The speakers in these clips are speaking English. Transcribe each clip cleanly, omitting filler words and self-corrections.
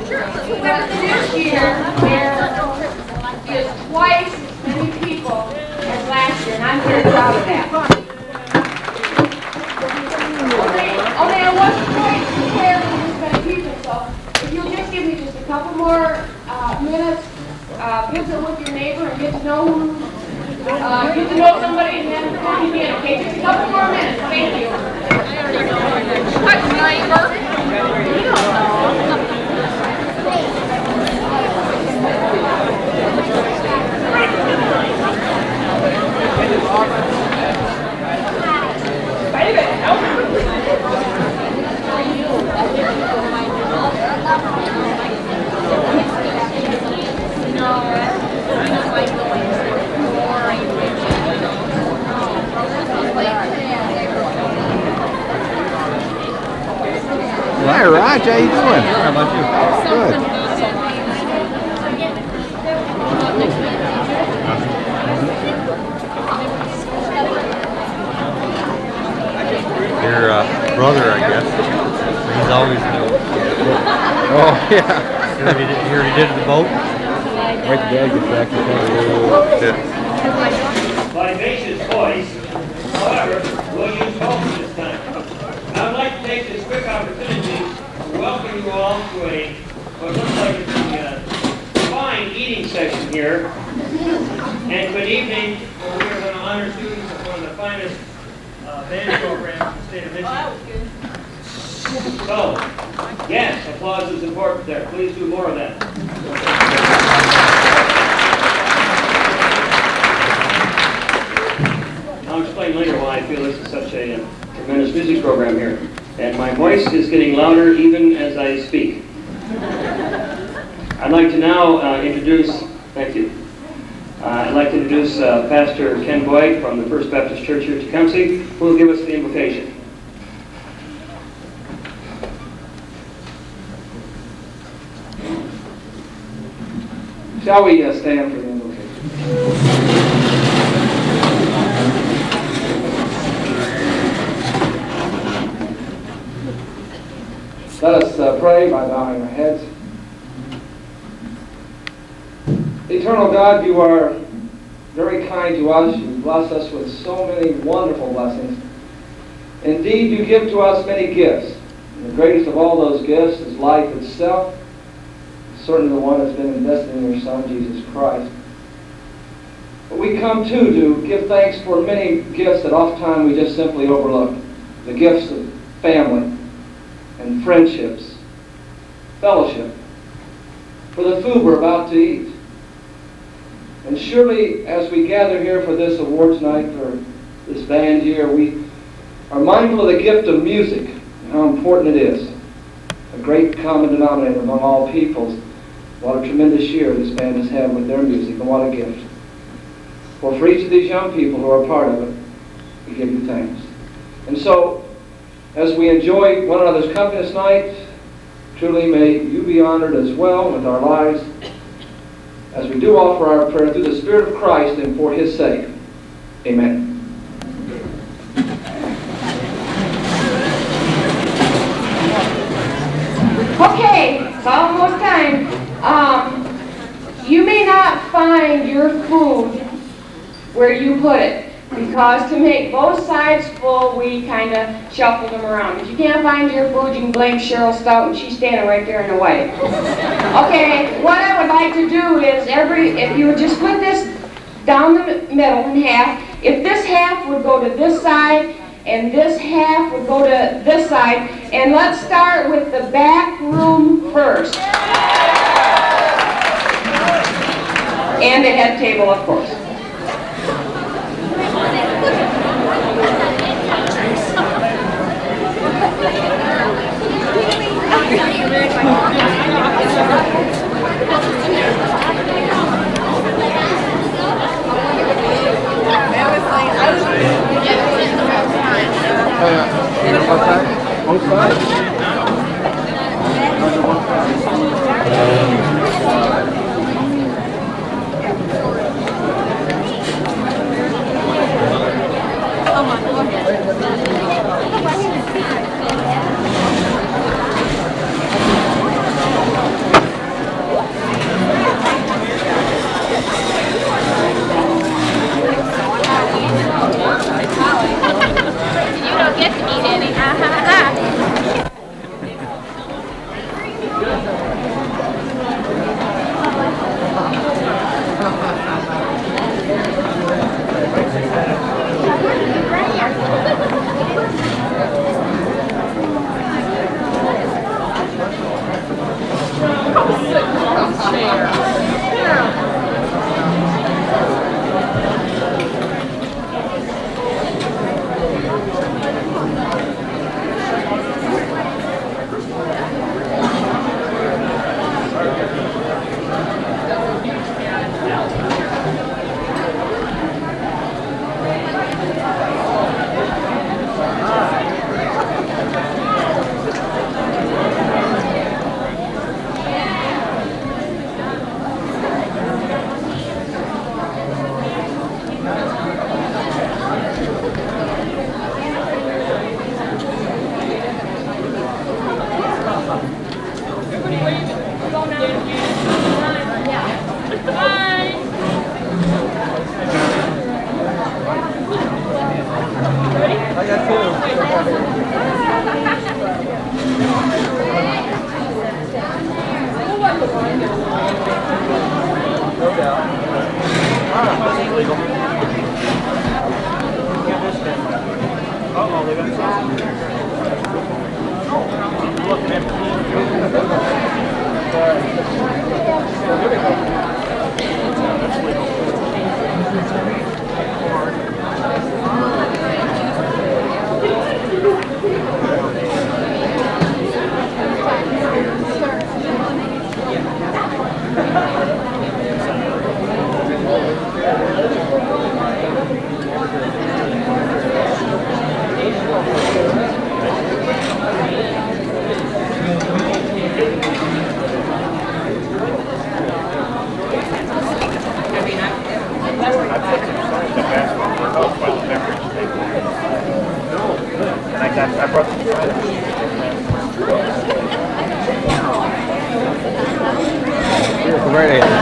This year, there is twice as many people as last year, and I'm very proud of that. Only I wasn't quite prepared for this many people, so if you'll just give me just a couple more minutes, visit with your neighbor and get to know somebody, and then come in. Okay, just a couple more minutes. Thank you. What neighbor? You don't know. Hi, Raj. How you doing? How about you? Good. Your brother, I guess. He's always new. Oh, yeah. You already did the boat? Wait till Dad gets back to town. Vivacious voice, however, we'll use both this time. I would like to take this quick opportunity to welcome you all to what looks like it's a fine eating session here. And good evening, we are going to honor students of one of the finest band programs in the state of Michigan. So, yes, applause is important there. Please do more of that. I'll explain later why I feel this is such a tremendous music program here. And my voice is getting louder even as I speak. I'd like to now introduce, thank you. I'd like to introduce Pastor Ken Boyd from the First Baptist Church here at Tecumseh, who will give us the invocation. Shall we stand for the invocation? Let us pray by bowing our heads. Eternal God, you are very kind to us. You bless us with so many wonderful blessings. Indeed, you give to us many gifts. And the greatest of all those gifts is life itself. Certainly the one that's been invested in your Son, Jesus Christ. But we come too to give thanks for many gifts that oftentimes we just simply overlook. The gifts of family and friendships, fellowship, for the food we're about to eat. And surely as we gather here for this awards night for this band here, we are mindful of the gift of music and how important it is. A great common denominator among all peoples. What a tremendous year this band has had with their music, and what a gift. For each of these young people who are a part of it, we give you thanks. And so, as we enjoy one another's company this night, truly may you be honored as well with our lives, as we do offer our prayer through the Spirit of Christ and for His sake. Amen. Okay, it's almost time. You may not find your food where you put it, because to make both sides full, we kind of shuffled them around. If you can't find your food, you can blame Cheryl Stout, and she's standing right there in the way. Okay, what I would like to do is if you would just put this down the middle in half, if this half would go to this side, and this half would go to this side, and let's start with the back room first. And the head table, of course. Both sides? right ahead.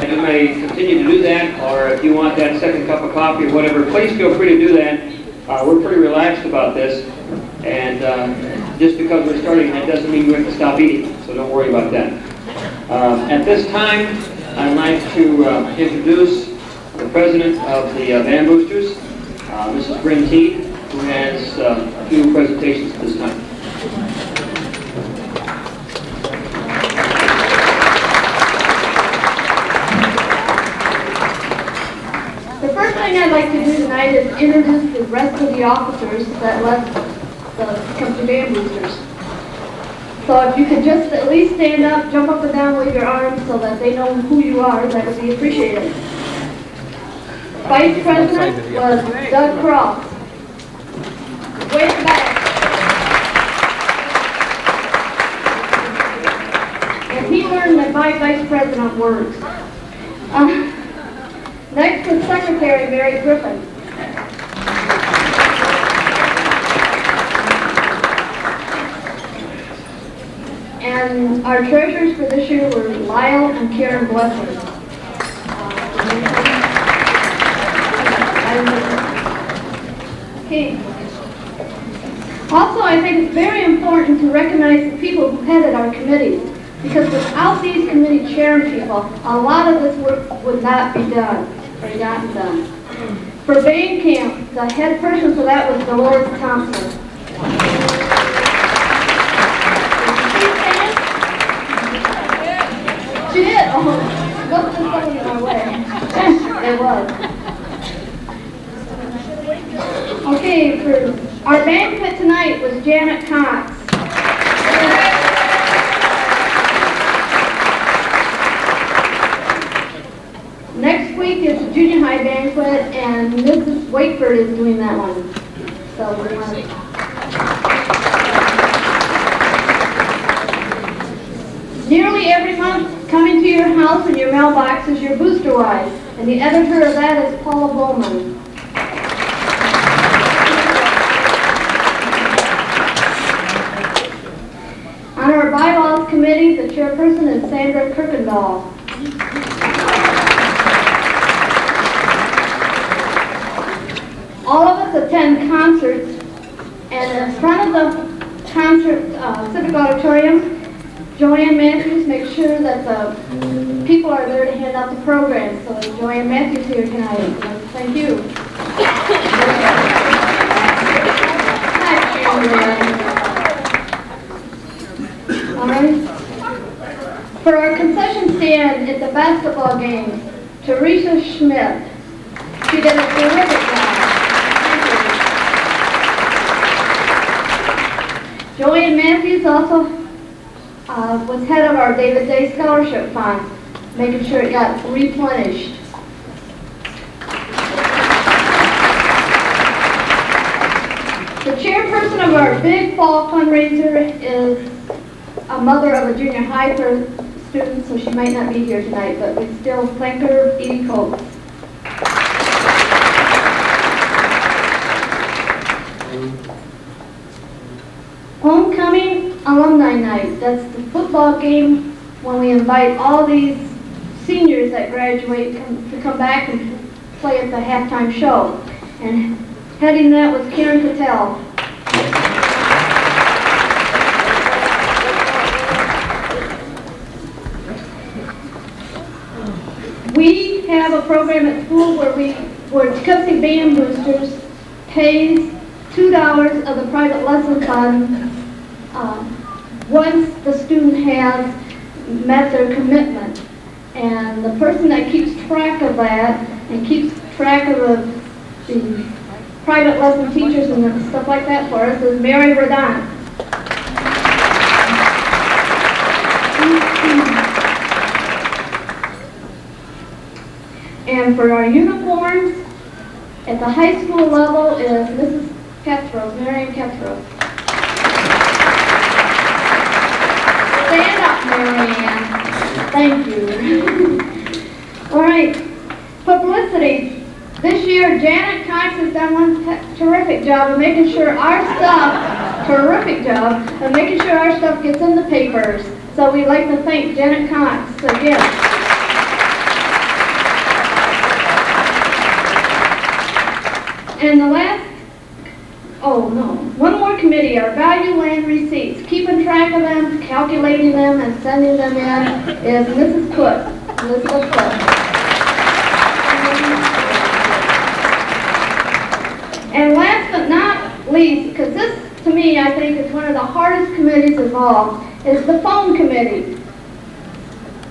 You may continue to do that, or if you want that second cup of coffee or whatever, please feel free to do that. We're pretty relaxed about this, and just because we're starting, that doesn't mean you have to stop eating, so don't worry about that. At this time, I'd like to introduce the president of the Band Boosters, Mrs. Bryn Teed, who has a few presentations at this time. The first thing I'd like to do tonight is introduce the rest of the officers that left the company Band Boosters. So if you could just at least stand up, jump up and down, wave your arms so that they know who you are, that would be appreciated. Vice President was Doug Cross. Way back. And he learned that my Vice President works. Next was Secretary Mary Griffin. And our treasurers for this year were Lyle and Karen Blessing. Okay. Also, I think it's very important to recognize the people who headed our committees, because without these committee chairman people, a lot of this work would not be done or gotten done. For Banquet, the head person for that was Dolores Thompson. It was. Okay, for our banquet tonight was Janet Cox. Next week is the junior high banquet, and Mrs. Wakeford is doing that one. So we want nearly every month, coming to your house and your mailbox is your booster wise, and the editor of that is Paula Bowman. On our bylaws committee, the chairperson is Sandra Kirkendall. All of us attend concerts, and in front of the concert civic auditorium, Joanne Matthews makes sure that the people are there to hand out the programs. So Joanne Matthews here tonight. Thank you. All right. For our concession stand at the basketball game, Teresa Schmidt. She did a terrific job. Joanne Matthews also was head of our David Day Scholarship Fund, making sure it got replenished. The chairperson of our big fall fundraiser is a mother of a junior high student, so she might not be here tonight, but we still thank her, Edie Coates. Homecoming Alumni Night. That's the football game when we invite all these seniors that graduate to come back and play at the halftime show. And heading that was Karen Cattell. We have a program at school where Tecumseh Band Boosters pays $2 of the private lesson fund once the student has met their commitment. And the person that keeps track of that and keeps track of the private lesson teachers and stuff like that for us is Mary Verdon. And for our uniforms, at the high school level is Mrs. Kethro, Marion Kethro. Stand up, Marianne. Thank you. All right, publicity. This year, Janet Cox has done one terrific job of making sure our stuff, gets in the papers. So we'd like to thank Janet Cox again. And the last, one more committee, our value land receipts. Keeping track of them, calculating them, and sending them in is Mrs. Cook, Elizabeth Cook. And last but not least, because this, to me, I think is one of the hardest committees involved, is the phone committee.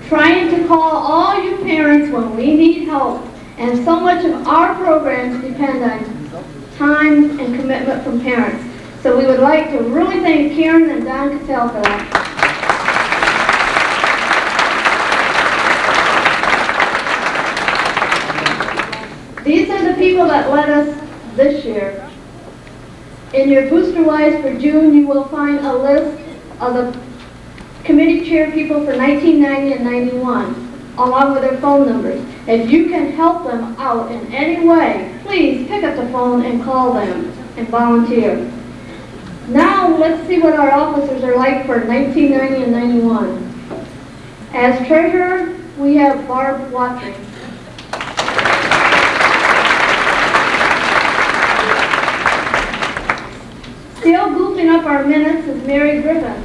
Trying to call all you parents when we need help. And so much of our programs depend on time and commitment from parents. So we would like to really thank Karen and Don Cattell for that. These are the people that led us this year. In your booster wise for June, you will find a list of the committee chair people for 1990 and 91, along with their phone numbers. If you can help them out in any way, please pick up the phone and call them and volunteer. Now let's see what our officers are like for 1990 and 91. As treasurer, we have Barb Watson. Still goofing up our minutes is Mary Griffin.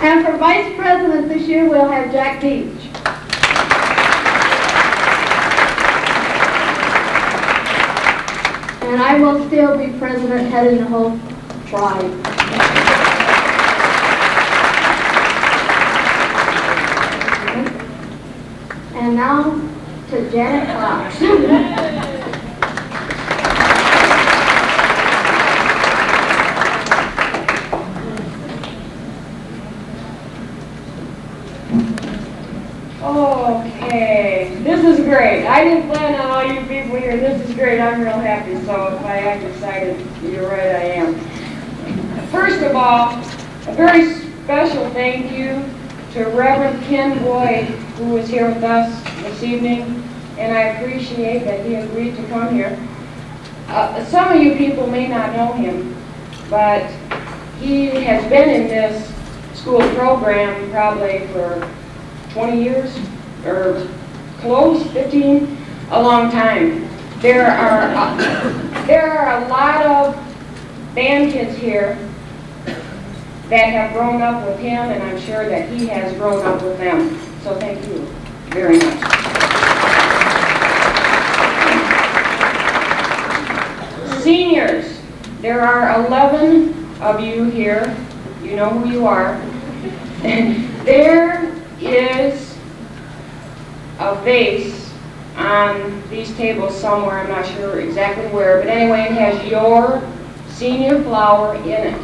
And for vice president this year, we'll have Jack Beach. And I will still be president, heading the whole tribe. And now to Janet Fox. Okay, this is great. I didn't plan on all you people here. This is great. I'm real happy. So if I act excited, you're right, I am. First of all, a very special thank you to Reverend Ken Boyd, who is here with us this evening, and I appreciate that he agreed to come here. Some of you people may not know him, but he has been in this school program probably for 20 years, or close, 15, a long time. There are a lot of band kids here that have grown up with him, and I'm sure that he has grown up with them. So thank you very much. Seniors, there are 11 of you here. You know who you are. And there is a vase on these tables somewhere, I'm not sure exactly where, but anyway, it has your senior flower in it.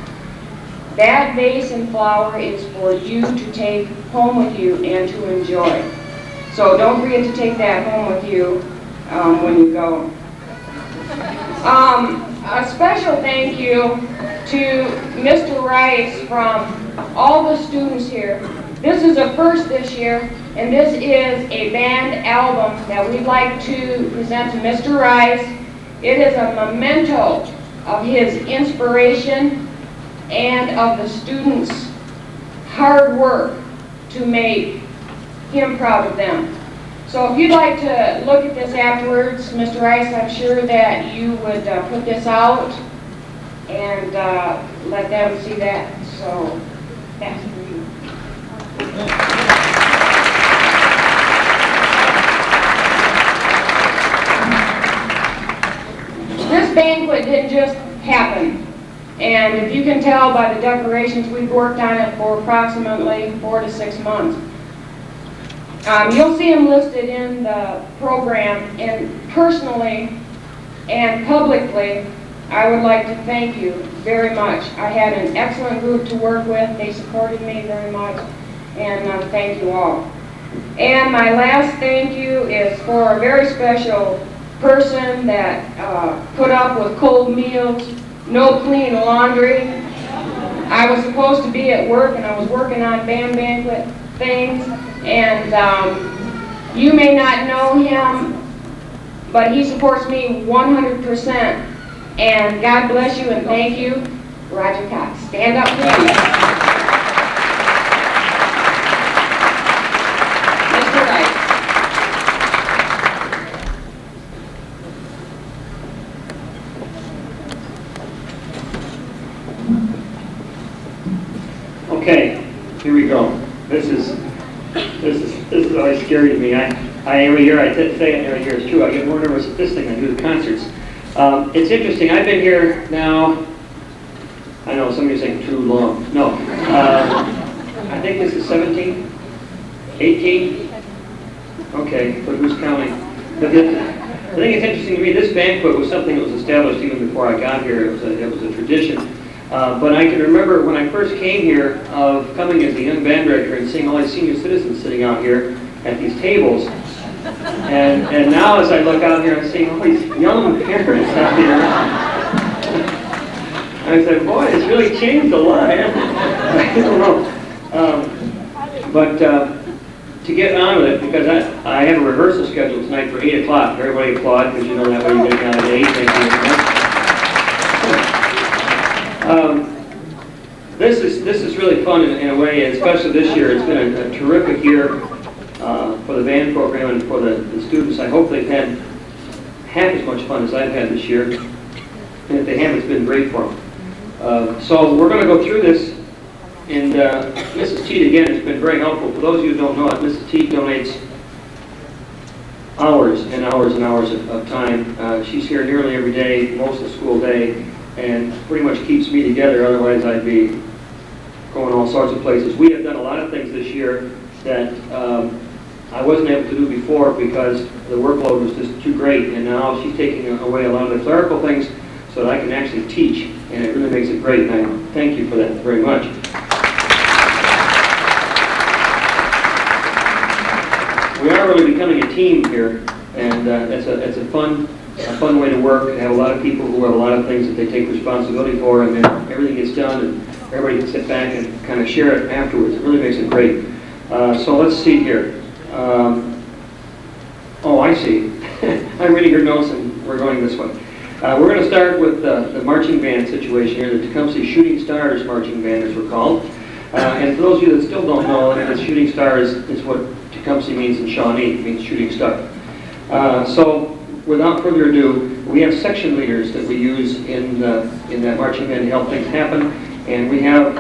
That vase and flower is for you to take home with you and to enjoy. So don't forget to take that home with you when you go. A special thank you to Mr. Rice from all the students here. This is a first this year, and this is a band album that we'd like to present to Mr. Rice. It is a memento of his inspiration and of the students' hard work to make him proud of them. So if you'd like to look at this afterwards, Mr. Rice, I'm sure that you would put this out and let them see that. So that's for you. This banquet didn't just happen. And if you can tell by the decorations, we've worked on it for approximately 4 to 6 months. You'll see them listed in the program, and personally and publicly, I would like to thank you very much. I had an excellent group to work with. They supported me very much, and thank you all. And my last thank you is for a very special person that put up with cold meals, no clean laundry. I was supposed to be at work, and I was working on banquet things, and you may not know him, but he supports me 100%. And God bless you and thank you, Roger Cox. Stand up, please. Mr. Rice. Okay, here we go. This is always scary to me. I every year I say it every year. It's true. I get more nervous at this thing than I do the concerts. It's interesting. I've been here now. I know somebody's saying too long. No, I think this is 17, 18. Okay, but who's counting? But I think it's interesting to me. This banquet was something that was established even before I got here. It was a tradition. But I can remember when I first came here, of coming as a young band director and seeing all these senior citizens sitting out here at these tables. And now as I look out here, I'm seeing all these young parents out here. I said, boy, it's really changed a lot. I don't know. But to get on with it, because I have a rehearsal scheduled tonight for 8 o'clock. Everybody applaud, because you know that way you get down at 8. Thank you. This is really fun in a way, and especially this year. It's been a terrific year for the band program and for the students. I hope they've had half as much fun as I've had this year. And if they have, it's been great for them. So we're going to go through this. And Mrs. Teed, again, has been very helpful. For those of you who don't know it, Mrs. Teed donates hours and hours and hours of time. She's here nearly every day, most of the school day, and pretty much keeps me together. Otherwise, I'd be going all sorts of places. We have done a lot of things this year that I wasn't able to do before because the workload was just too great, and now she's taking away a lot of the clerical things so that I can actually teach, and it really makes it great, and I thank you for that very much. We are really becoming a team here, and it's a fun way to work, and have a lot of people who have a lot of things that they take responsibility for, and then everything gets done, and everybody can sit back and kind of share it afterwards. It really makes it great. So let's see here. Oh, I see. I'm reading your notes, and we're going this way. We're going to start with the marching band situation here, the Tecumseh Shooting Stars Marching Band, as we're called. And for those of you that still don't know, the Shooting Stars is what Tecumseh means in Shawnee. It means shooting star. So, without further ado, we have section leaders that we use in that marching band to help things happen. And we have,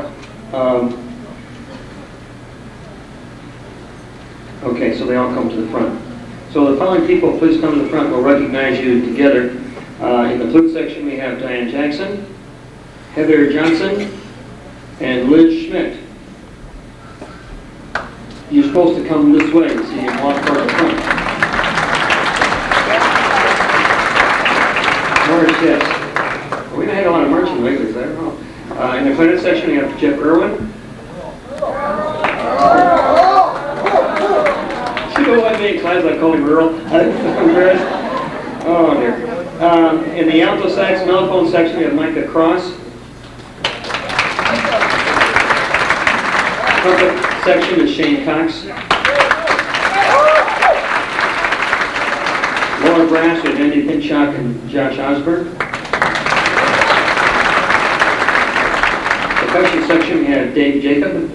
okay, so they all come to the front. So the following people, please come to the front. We'll recognize you together. In the flute section, we have Diane Jackson, Heather Johnson, and Liz Schmidt. You're supposed to come this way, so you can walk toward the front. March, yes. We had a lot of marching regulars, I don't know. In the clarinet section, we have Jeff Irwin. You know what made times I call him Earl? I'm embarrassed. Oh dear. In the alto sax mellophone section, we have Micah Cross. Trumpet section is Shane Cox. Lower brass with Andy Pinchak and Josh Osborne. Percussion section, we have Dave Jacob.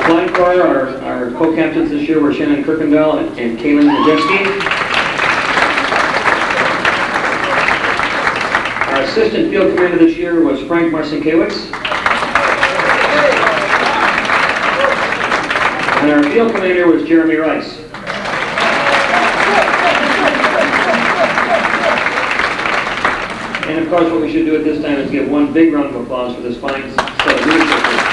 Flying choir, our co-captains this year were Shannon Kirkendall and Kaylin Majewski. Our assistant field commander this year was Frank Marcinkiewicz. And our field commander was Jeremy Rice. And of course, what we should do at this time is give one big round of applause for this fine set of leadership.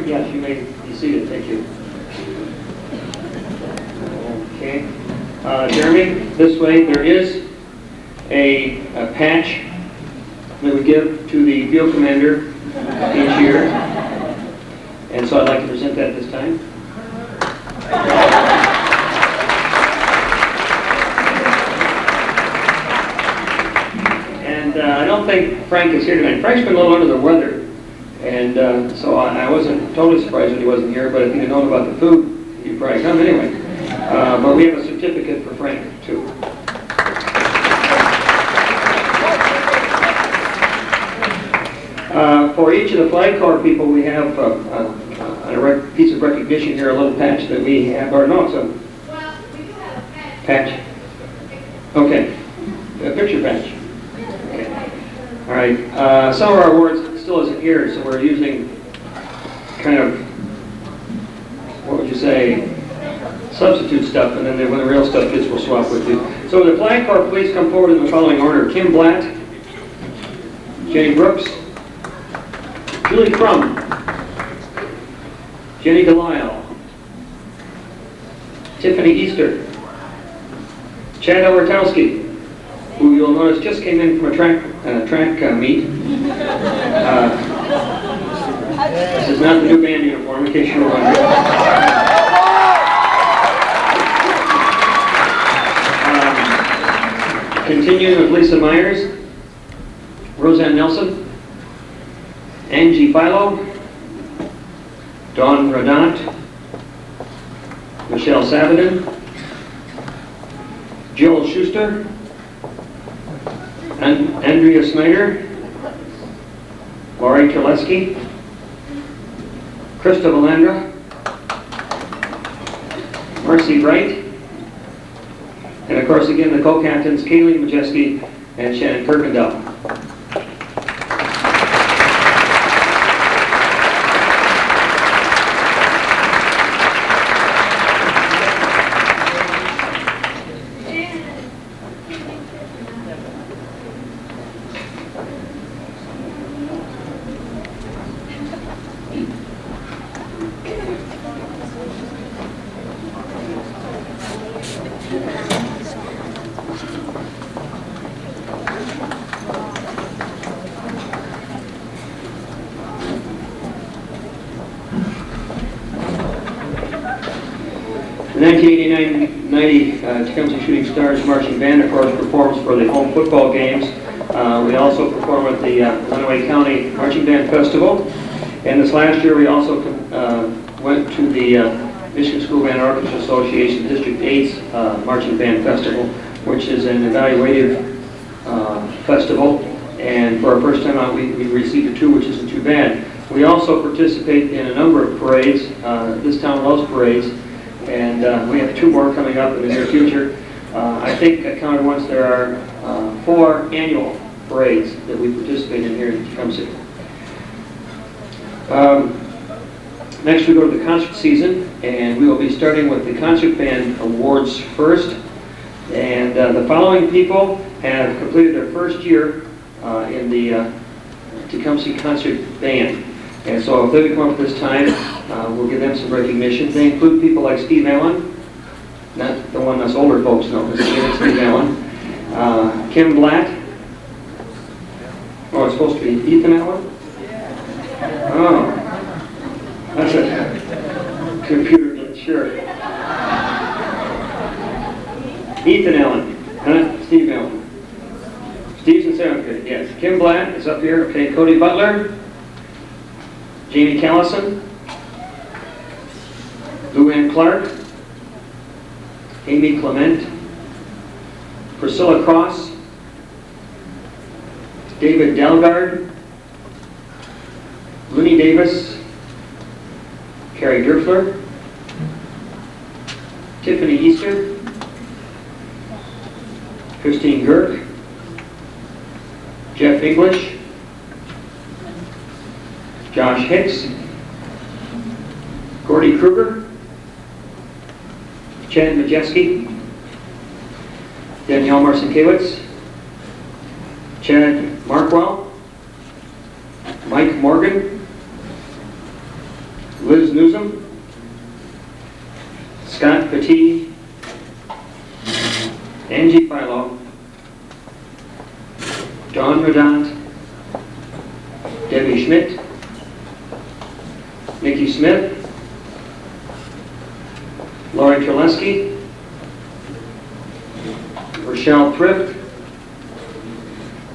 Yes, you may be seated. Thank you. Okay. Jeremy, this way, there is a patch that we give to the field commander each year. And so I'd like to present that this time. And I don't think Frank is here tonight. Frank's been a little under the weather. And so I wasn't totally surprised when he wasn't here, but if he'd known about the food, he'd probably come anyway. But we have a certificate for Frank, too. For each of the Flag Corps people, we have a piece of recognition here, a little patch that we have, or no, it's a patch. Okay, a picture patch. Okay. All right, some of our awards still isn't here, so we're using kind of, what would you say, substitute stuff, and then when the real stuff gets, we'll swap with you. So the Flag Corps, please come forward in the following order. Kim Blatt, Jenny Brooks, Julie Crum, Jenny Delisle, Tiffany Easter, Chad Owertowski, who you'll notice just came in from a track meet. This is not the new band uniform, in case you were wondering. Continuing with Lisa Myers, Roseanne Nelson, Angie Philo, Dawn Radant, Michelle Savadin, Joel Schuster, Andrea Snyder, Laurie Terleski, Krista Valandra, Marcy Bright, and of course again the co-captains Kayleen Majewski and Shannon Kirkendall. 1989-90 Tecumseh Shooting Stars Marching Band, of course, performs for the home football games. We also perform at the Lenawee County Marching Band Festival. And this last year we also went to the Michigan School Band Orchestra Association District 8's Marching Band Festival, which is an evaluative festival. And for our first time out, we received a 2, which isn't too bad. We also participate in a number of parades. This town loves parades, and we have 2 more coming up in the near future. I think I counted once there are 4 annual parades that we participate in here in Tecumseh. Next we go to the concert season, and we will be starting with the concert band awards first. And the following people have completed their first year in the Tecumseh Concert Band. And so if they would come up this time, we'll give them some recognition. They include people like Steve Allen, not the one us older folks know, but Steve Allen. Kim Blatt. Oh, it's supposed to be Ethan Allen? Oh, that's a computer glitch, sure. Ethan Allen, Steve Allen. Steve's in 7th grade, yes. Kim Blatt is up here. Okay, Cody Butler, Jamie Callison, Luann Clark, Amy Clement, Priscilla Cross, David Dalgard, Looney Davis, Carrie Derfler, Tiffany Easter, Christine Girk, Jeff English, Josh Hicks, Gordy Kruger, Chad Majeski, Danielle Marcinkiewicz, Chad Markwell, Mike Morgan, Liz Newsom, Scott Petit, Angie Philo, Dawn Redant, Debbie Schmidt, Nikki Smith, Lori Treleski, Rochelle Thrift,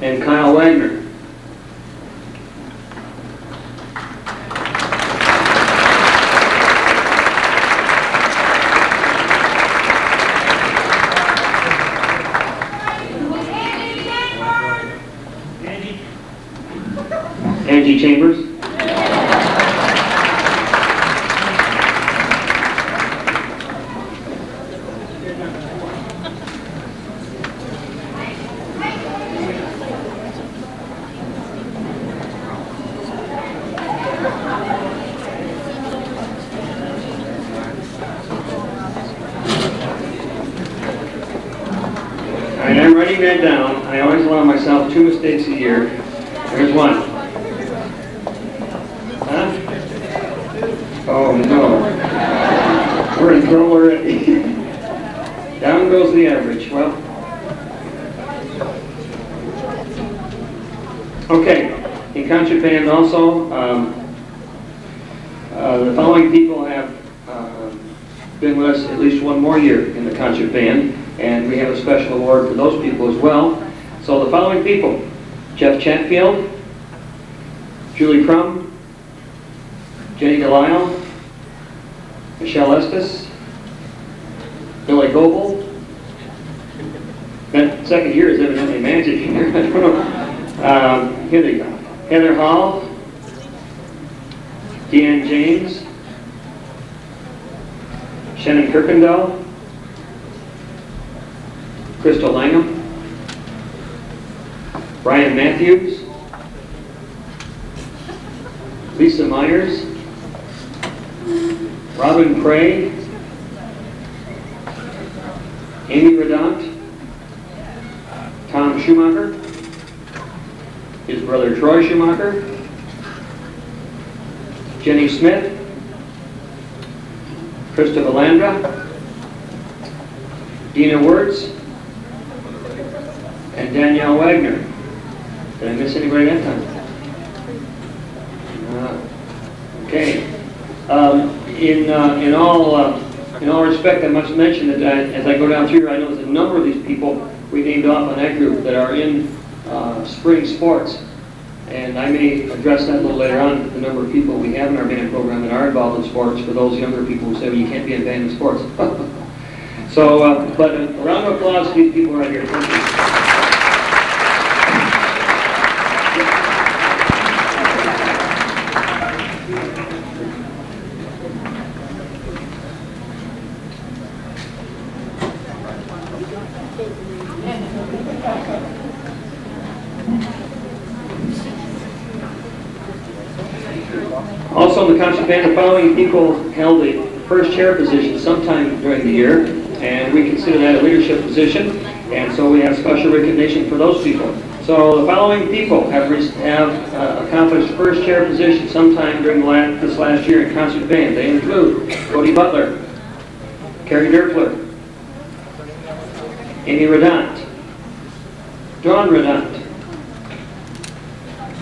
and Kyle Wagner. Angie Chambers. And I'm writing that down. I always allow myself 2 mistakes a year. There's one. Huh? Oh no. We're in trouble already. Down goes the average. Well. Okay. In concert band also, the following people have been with us at least 1 more year in the concert band, and we have a special award for those people as well. So the following people: Jeff Chatfield, Julie Crum, Jenny Delisle, Michelle Estes, Billy Goebel. That second year is evidently magic here. I don't know. Here they go. Heather Hall, Deanne James, Shannon Kirkendall, Crystal Langham, Brian Matthews, Lisa Myers, Robin Craig, Amy Redant, Tom Schumacher, his brother Troy Schumacher, Jenny Smith, Krista Valandra, Dina Wirtz, and Danielle Wagner. Did I miss anybody that time? Okay. In all In all respect, I must mention that as I go down through here, I know there's a number of these people we named off on that group that are in spring sports. And I may address that a little later on, the number of people we have in our band program that are involved in sports for those younger people who say, well, you can't be in band in sports. So, but a round of applause to these people right here. Thank you. Also in the concert band, the following people held the first chair position sometime during the year, and we consider that a leadership position, and so we have special recognition for those people. So the following people have accomplished first chair position sometime during this last year in concert band. They include Cody Butler, Carrie Derfler, Amy Redant, Dawn Redant,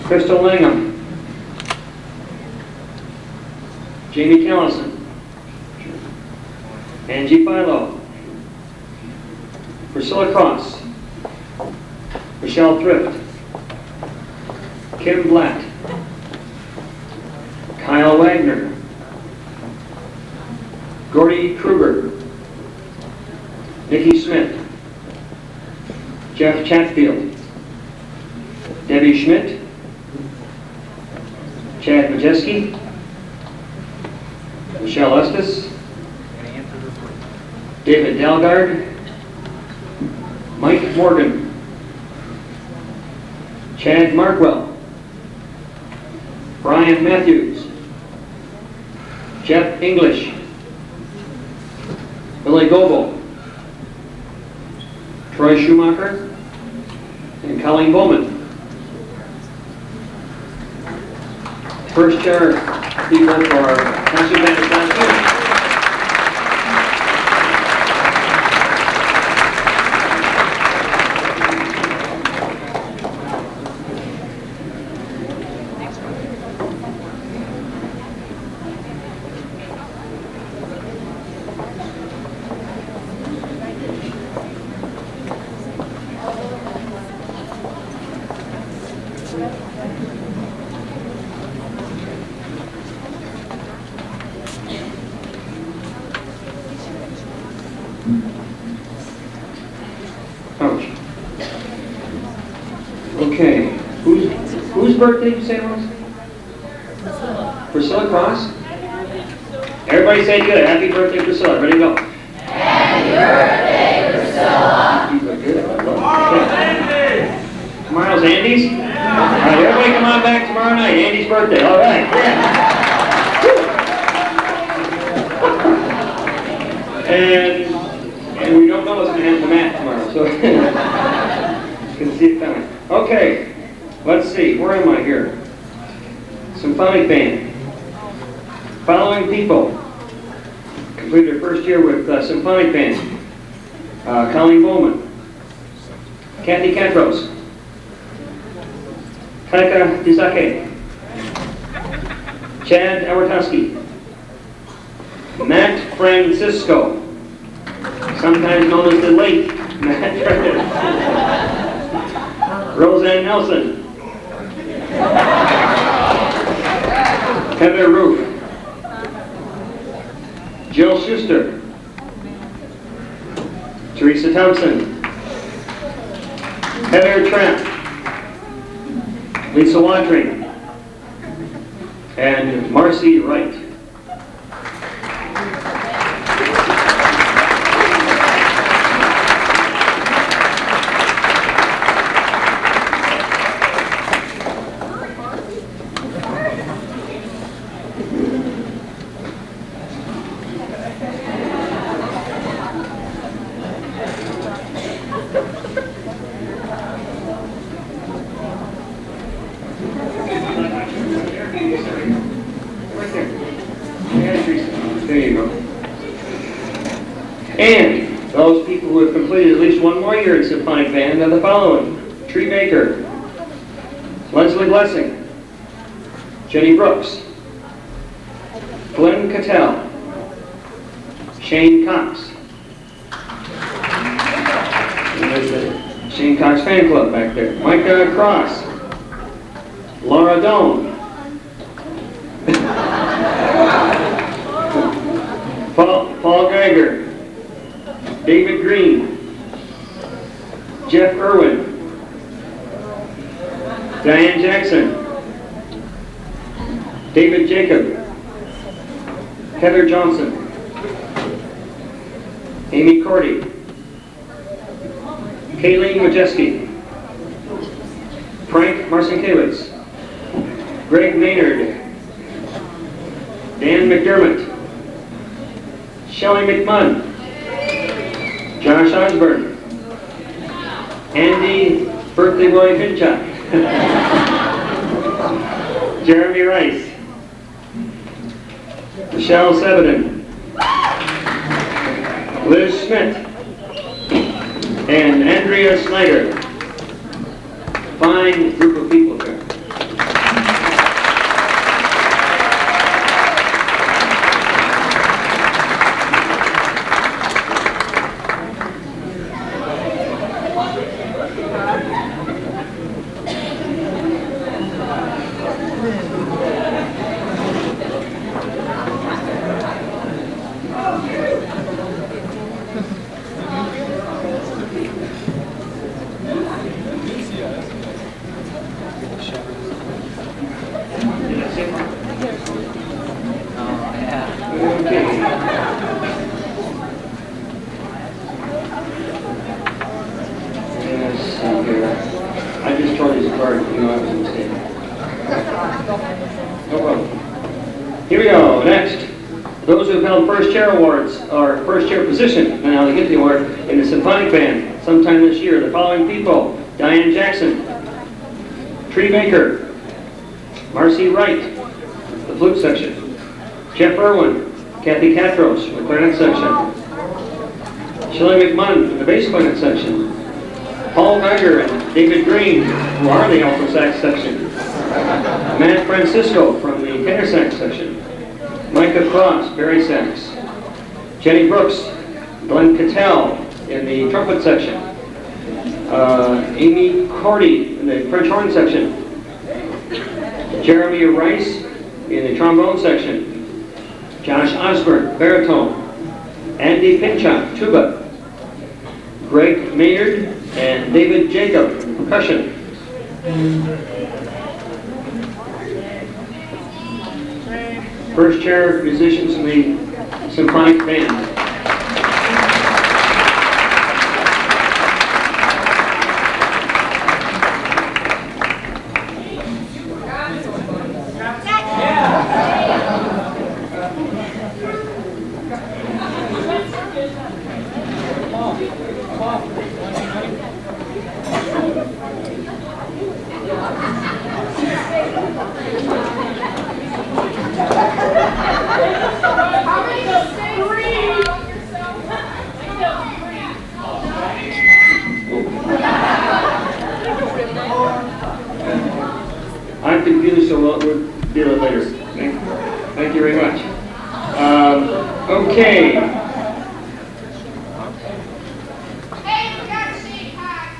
Crystal Langham, Jamie Callison, Angie Philo, Priscilla Cross, Michelle Thrift, Kim Blatt, Kyle Wagner, Gordy Kruger, Nikki Smith, Jeff Chatfield, Debbie Schmidt, Chad Majeski, Michelle Estes, David Dalgard, Mike Morgan, Chad Markwell, Brian Matthews, Jeff English, Billy Goebel, Troy Schumacher, and Colleen Bowman. First chair people for concert band last year. Ouch. Okay. Whose birthday did you say it was? Priscilla Cross? Everybody say good. Happy birthday, Priscilla. Ready to go. Happy birthday, Priscilla. You look good. I love it. Tomorrow's Andy's? All right, everybody come on back tomorrow night. Andy's birthday. All right. Yeah. And we don't know what's going to happen to Matt tomorrow, so you can see it coming. Okay, let's see. Where am I here? Symphonic band. Following people completed their first year with symphonic band. Colleen Bowman, Kathy Catros, Kaika Dizake, Chad Awatowski, Matt Francisco, sometimes known as the late Matt Roseanne Nelson, Heather Roof, Jill Schuster, Teresa Thompson, Heather Tramp, Lisa Watring, and Marcy Wright. There you go. And those people who have completed at least one more year in symphonic band are the following: Tree Baker, Leslie Blessing, Jenny Brooks, Glenn Cattell, Shane Cox. And there's the Shane Cox fan club back there. Micah Cross. Laura Doan. Paul Geiger. David Green. Jeff Irwin. Diane Jackson. David Jacob. Heather Johnson. Amy Cordy. Kayleen Majeski. Frank Marcinkiewicz. Greg Maynard. Dan McDermott. Shelley McMunn. Josh Osborne. Andy Berkeley Roy Finchak. Jeremy Rice. Michelle Sebeden. Liz Schmidt. And Andrea Snyder. Fine group of people there. Here we go. Next, those who have held first chair awards or first chair position, now they get the award in the symphonic band sometime this year. The following people: Diane Jackson, Tree Baker, Marcy Wright, the flute section, Jeff Irwin, Kathy Catros, the clarinet section, Shelley McMunn, the bass clarinet section, Paul Geiger and David Green, who are the alto sax section, Matt Francisco from the tenor sax section, Micah Cross, Barry sax, Jenny Brooks, Glenn Cattell in the trumpet section, Amy Cordy in the French horn section, Jeremy Rice in the trombone section, Josh Osborne, baritone, Andy Pinchot, tuba, Greg Maynard, and David Jacob, percussion. First chair musicians in the symphonic band. I'm confused, so we'll deal it later. Thank you very much. Okay. Hey, we got to say hi.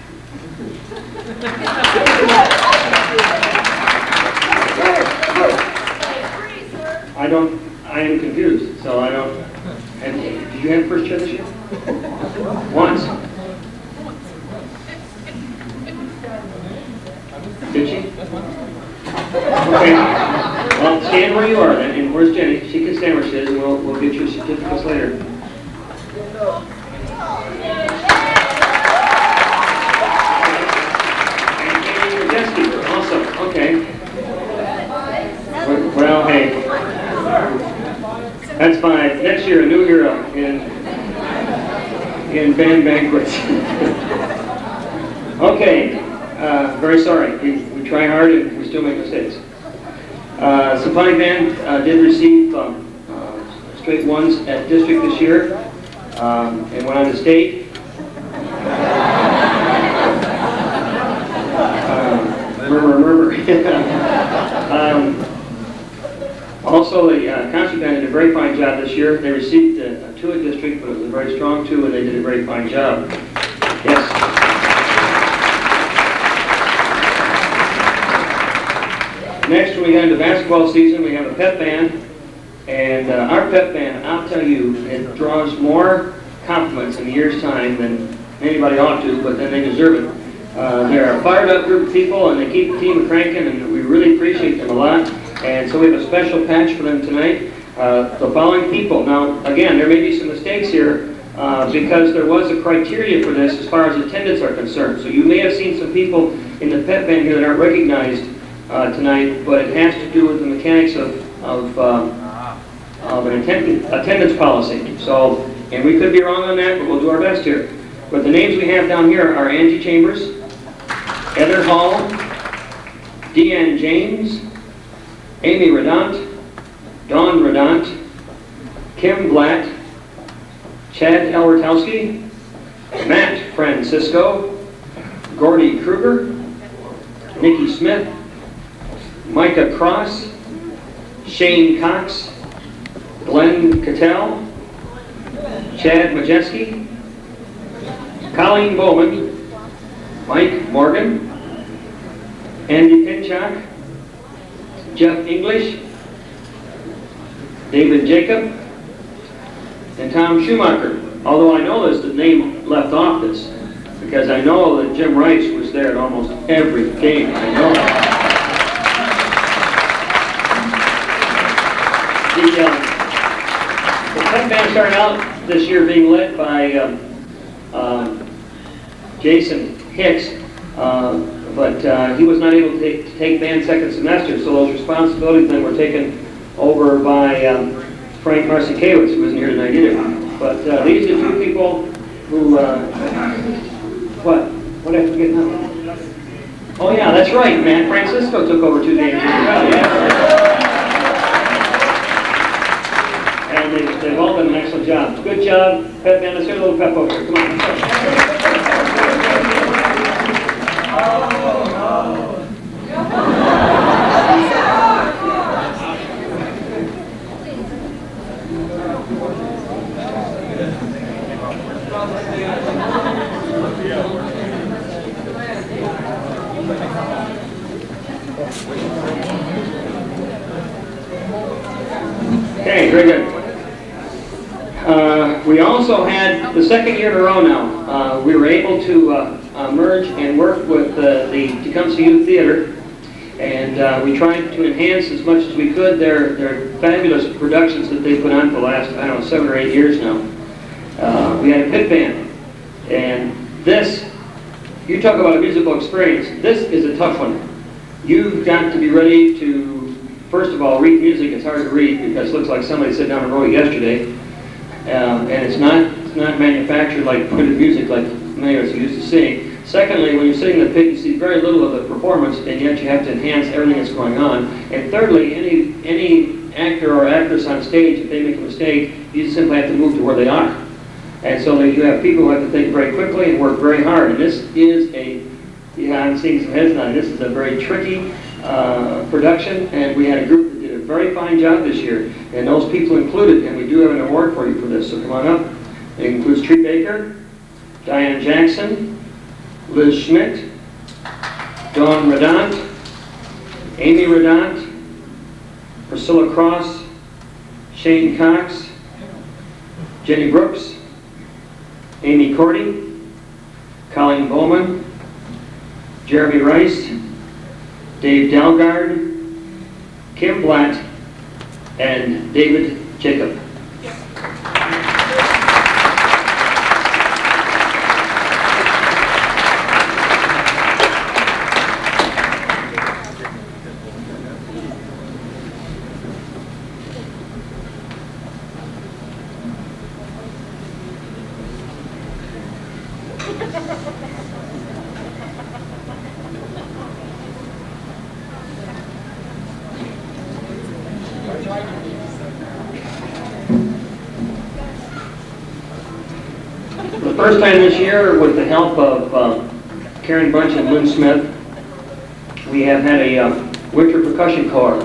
I am confused, so I don't. Did you have first chair this year? Once. Did she? Okay. Well, stand where you are then. And where's Jenny? She can stand where she is, and we'll get your certificates later. And Katie Majeski, awesome. Okay. Well, hey. That's fine. Next year, a new hero in band banquets. Okay. Very sorry. We try hard and we still make mistakes. Symphonic band did receive straight ones at district this year and went on to state. Murmur. Also, the concert band did a very fine job this year. They received a two district, but it was a very strong two, and they did a very fine job. Yes. Next, when we get into basketball season, we have a pep band, and our pep band, I'll tell you, it draws more compliments in a year's time than anybody ought to, but then they deserve it. They're a fired up group of people, and they keep the team cranking, and we really appreciate them a lot. And so we have a special patch for them tonight. The following people. Now, again, there may be some mistakes here because there was a criteria for this as far as attendance are concerned. So you may have seen some people in the pep band here that aren't recognized tonight, but it has to do with the mechanics of an attendance policy. So, and we could be wrong on that, but we'll do our best here. But the names we have down here are Angie Chambers, Heather Hall, Deanne James, Amy Redant, Dawn Redant, Kim Blatt, Chad Elwertowski, Matt Francisco, Gordy Kruger, Nikki Smith, Micah Cross, Shane Cox, Glenn Cattell, Chad Majeski, Colleen Bowman, Mike Morgan, Andy Pinchak, Jeff English, David Jacob, and Tom Schumacher. Although I know there's the name left off this, because I know that Jim Rice was there at almost every game. I know that. The pep band started out this year being led by Jason Hicks, but he was not able to take band second semester, so those responsibilities then were taken over by Frank Marcinkiewicz, who isn't here tonight either. But these are two people who, what did I forget now? Oh yeah, that's right, Matt Francisco took over 2 games. And they've all done an excellent job. Good job, pep band. Let's hear a little pep over here. Come on. Okay, very good. We also had the second year in a row now. We were able to merge and work with the Tecumseh Youth Theater, and we tried to enhance as much as we could their fabulous productions that they put on for the last, I don't know, 7 or 8 years now. We had a pit band, and this, you talk about a musical experience, this is a tough one. You've got to be ready to, first of all, read music. It's hard to read because it looks like somebody sat down and wrote it yesterday. And it's not manufactured like printed music like many of us are used to seeing. Secondly, when you're sitting in the pit, you see very little of the performance, and yet you have to enhance everything that's going on. And thirdly, any actor or actress on stage, if they make a mistake, you simply have to move to where they are. And so you have people who have to think very quickly and work very hard. And this is I'm seeing some heads now. This is a very tricky production, and we had a group that did a very fine job this year, and those people included, and we do have an award for you for this, so come on up. It includes Tree Baker, Diane Jackson, Liz Schmidt, Dawn Redant, Amy Redant, Priscilla Cross, Shane Cox, Jenny Brooks, Amy Cordy, Colleen Bowman, Jeremy Rice, Dave Dalgard, Kim Blatt, and David Jacob. The first time this year, with the help of Karen Bunch and Lynn Smith, we have had a winter percussion corps,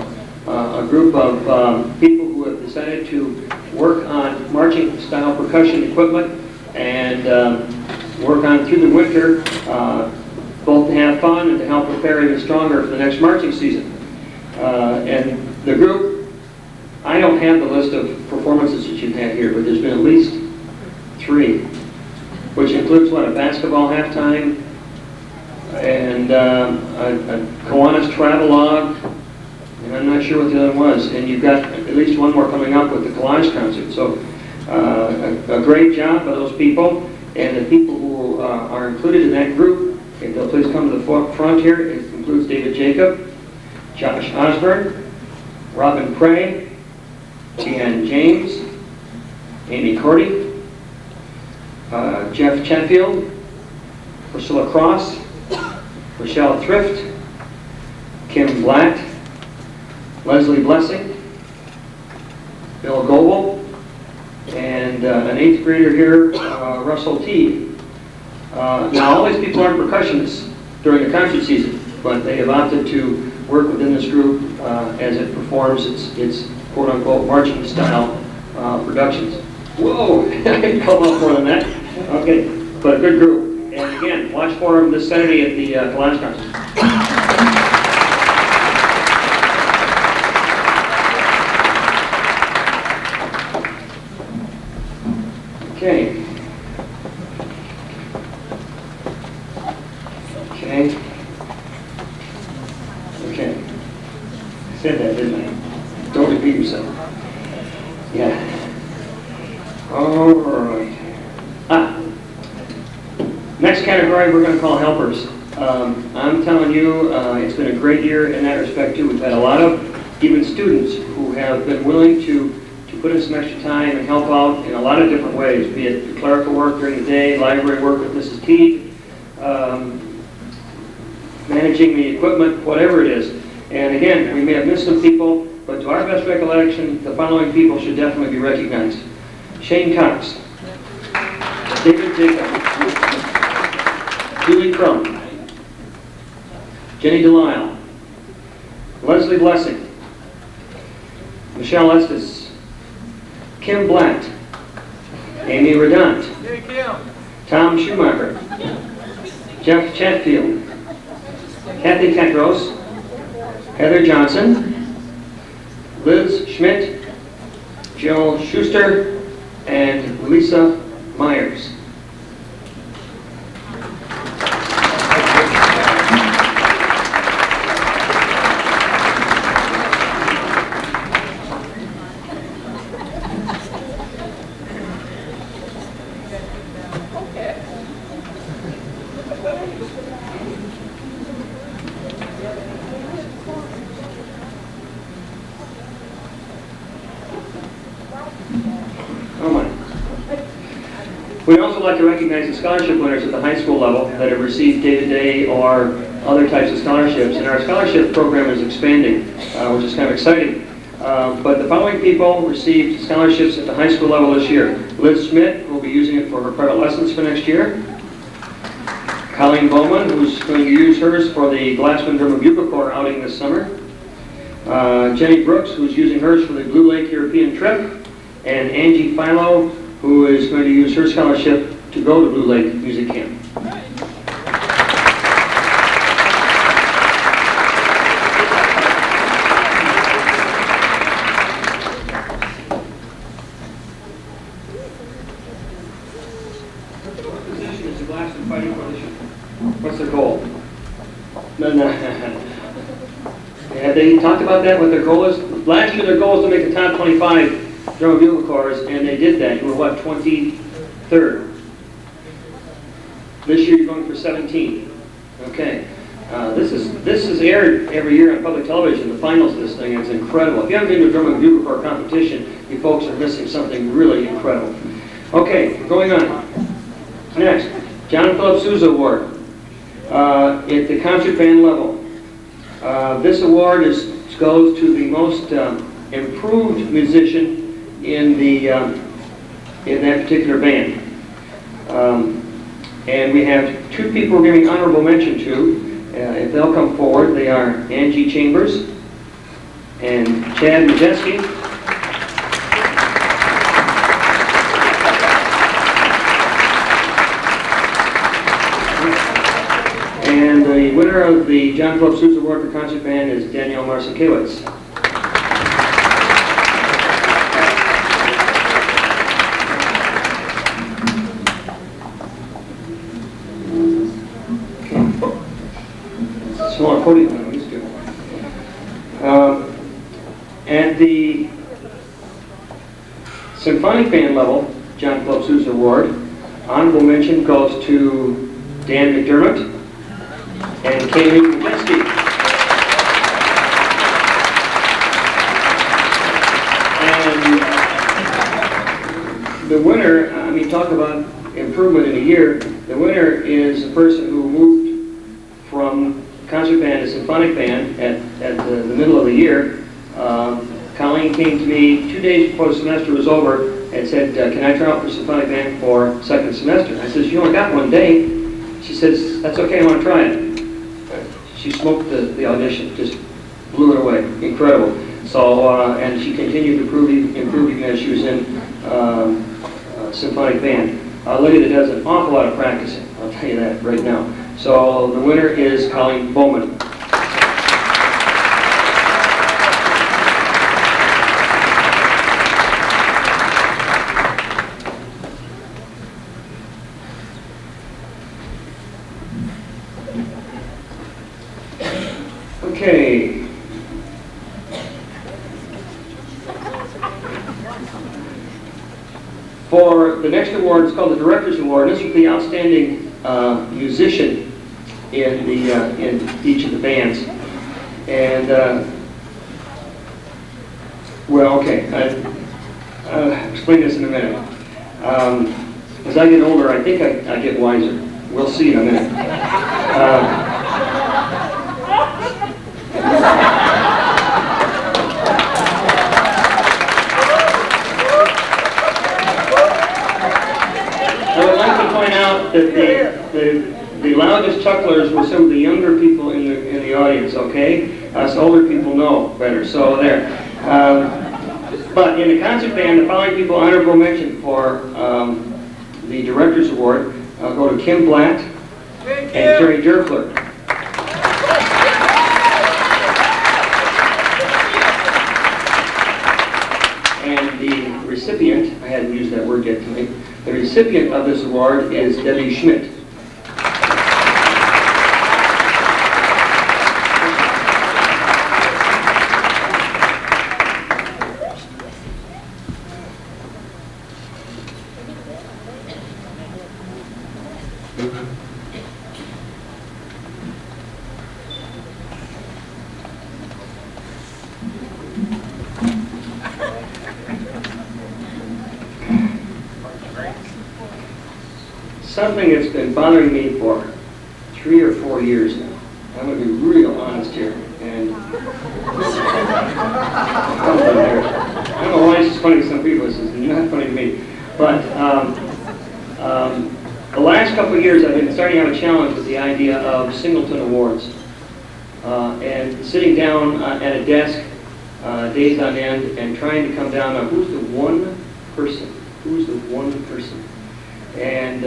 a group of people who have decided to work work on marching style percussion equipment and work on through the winter, both to have fun and to help prepare even stronger for the next marching season. And the group, I don't have the list of performances that you've had here, but there's been at least 3, which includes what, a basketball halftime and a Kiwanis travelogue, and I'm not sure what the other one was. And you've got at least one more coming up with the collage concert. So a great job by those people, and the people who are included in that group, if they'll please come to the front here. It includes David Jacob, Josh Osborne, Robin Prey, Deanne James, Amy Cordy, Jeff Chatfield, Priscilla Cross, Rochelle Thrift, Kim Blatt, Leslie Blessing, Bill Goebel, and an 8th grader here, Russell Teague. Now, all these people aren't percussionists during the concert season, but they have opted to work within this group as it performs its quote-unquote marching style productions. Whoa, I can come up more than that. Okay, but a good group. And again, watch for them this Saturday at the collage concert. Okay. Okay. Okay. I said that, didn't I? Don't repeat yourself. Yeah. All right. Next category we're going to call helpers. I'm telling you, it's been a great year in that respect too. We've had a lot of even students who have been willing to put in some extra time and help out in a lot of different ways, be it clerical work during the day, library work with Mrs. Teague, managing the equipment, whatever it is. And again, we may have missed some people, but to our best recollection, the following people should definitely be recognized. Shane Cox, David Jacob, Julie Crum, Jenny Delisle, Leslie Blessing, Michelle Estes, Kim Blatt, Amy Redant, Tom Schumacher, Jeff Chatfield, Kathy Tetros, Heather Johnson, Liz Schmidt, Jill Schuster, and Lisa Myers. We'd also like to recognize the scholarship winners at the high school level that have received day-to-day or other types of scholarships. And our scholarship program is expanding, which is kind of exciting. But the following people received scholarships at the high school level this year. Liz Schmidt will be using it for her private lessons for next year. Colleen Bowman, who's going to use hers for the Glassman Drum and Bugle Corps outing this summer. Jenny Brooks, who's using hers for the Blue Lake European trip. And Angie Philo, who is going to use her scholarship to go to Blue Lake Music Camp. What position is the Glassman fighting for this year? What's their goal? No. Have they talked about that, what their goal is? Last year their goal was to make the top 25 drum and bugle corps, and they did that. You were what, 23rd? This year you're going for 17. Okay. This is aired every year on public television, the finals of this thing, and it's incredible. If you haven't been to a drum and bugle corps competition, you folks are missing something really incredible. Okay, going on. Next, John Philip Sousa Award at the concert band level. This award goes to the most improved musician in that particular band. And we have 2 people we're giving honorable mention to. If they'll come forward, they are Angie Chambers and Chad Majeski. the John Philip Sousa Award for Concert Band is Danielle Marcinkiewicz. Smaller podium than I'm used to. At the symphonic band level, John Philip Sousa Award, honorable mention goes to Dan McDermott and Kaylee Majeski. And the winner, I mean, talk about improvement in a year, the winner is a person who moved from concert band to symphonic band at the middle of the year. Colleen came to me 2 days before the semester was over and said, can I try out for symphonic band for second semester? I said, you only got 1 day. She says, that's okay, I want to try it. She smoked the audition, just blew it away, incredible. So, and she continued to improve even as she was in symphonic band. A lady that does an awful lot of practicing, I'll tell you that right now. So the winner is Colleen Bowman. Okay. For the next award, it's called the Director's Award. This is the outstanding musician in each of the bands. And well, okay, I'll explain this in a minute. As I get older, I think I get wiser. We'll see in a minute. I would like to point out that the loudest chucklers were some of the younger people in the audience, okay? Us older people know better, so there. But in the concert band, the following people honorable mention for the Director's Award go to Kim Blatt and Terry Derfler. And the recipient, I hadn't used that word yet tonight, the recipient of this award is Debbie Schmidt. Something that's been bothering me for 3 or 4 years now. I'm going to be real honest here. And I don't know why this is funny to some people. This is not funny to me. But the last couple of years, I've been starting to have a challenge with the idea of Singleton Awards. And sitting down at a desk days on end and trying to come down on who's the one person. Who's the one person? And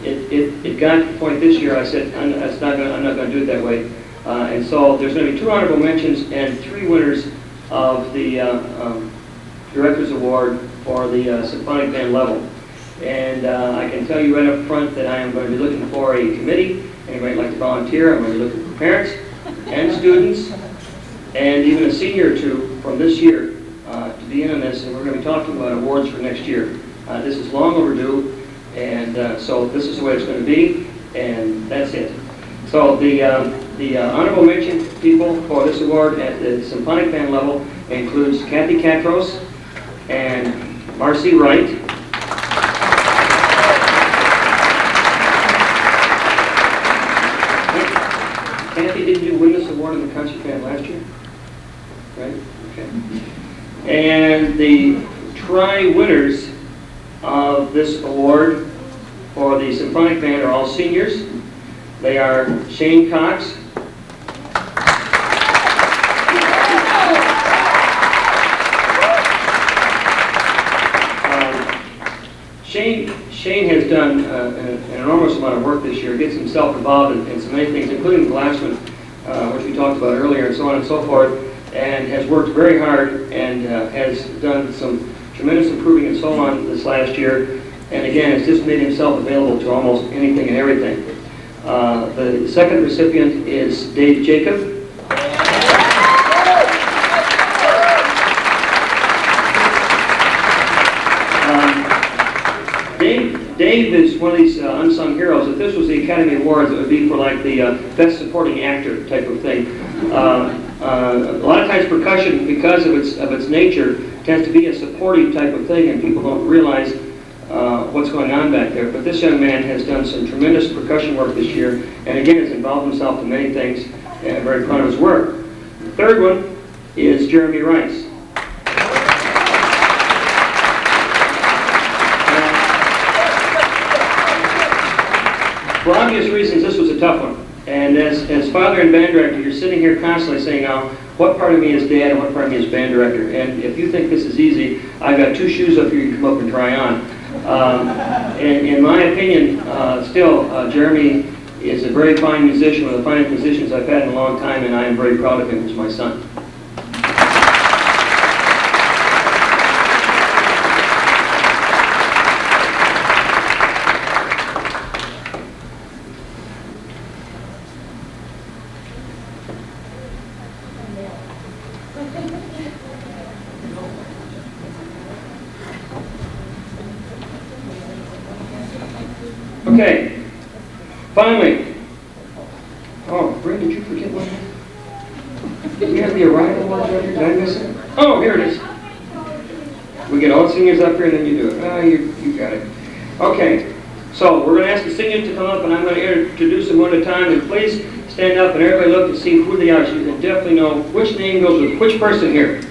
it got to the point this year, I said, I'm not going to do it that way. And so there's going to be 2 honorable mentions and 3 winners of the Director's Award for the symphonic band level. And I can tell you right up front that I am going to be looking for a committee. Anybody like to volunteer? I'm going to be looking for parents and students and even a senior or 2 from this year to be in on this. And we're going to be talking about awards for next year. This is long overdue. And so this is the way it's going to be, and that's it. So the honorable mention people for this award at the symphonic band level includes Kathy Catros and Marcy Wright. Kathy, didn't you win this award in the concert band last year? Right? Okay. And the tri-winners of this award for the symphonic band are all seniors. They are Shane Cox, Shane has done an enormous amount of work this year, gets himself involved in so many things, including Glassman. which we talked about earlier, and so on and so forth, and has worked very hard and has done some tremendous improving and so on this last year, and again, has just made himself available to almost anything and everything. The second recipient is Dave Jacob. Dave is one of these unsung heroes. If this was the Academy Awards, it would be for like the Best Supporting Actor type of thing. A lot of times percussion, because of its nature, tends to be a supportive type of thing, and people don't realize what's going on back there. But this young man has done some tremendous percussion work this year, and again has involved himself in many things, and I'm very proud of his work. The third one is Jeremy Rice. For obvious reasons, this was a tough one. And as father and band director, you're sitting here constantly saying, now, what part of me is dad and what part of me is band director? And if you think this is easy, I've got 2 shoes up here you can come up and try on. In my opinion, Jeremy is a very fine musician, one of the finest musicians I've had in a long time, and I am very proud of him as my son. Okay, finally. Oh, Brent, did you forget one? Did we have the arrival ones right here? Did I miss it? Oh, here it is. We get all the singers up here and then you do it. Ah, you got it. Okay, so we're going to ask the singers to come up and I'm going to introduce them one at a time. And please stand up and everybody look and see who they are so you can definitely know which name goes with which person here.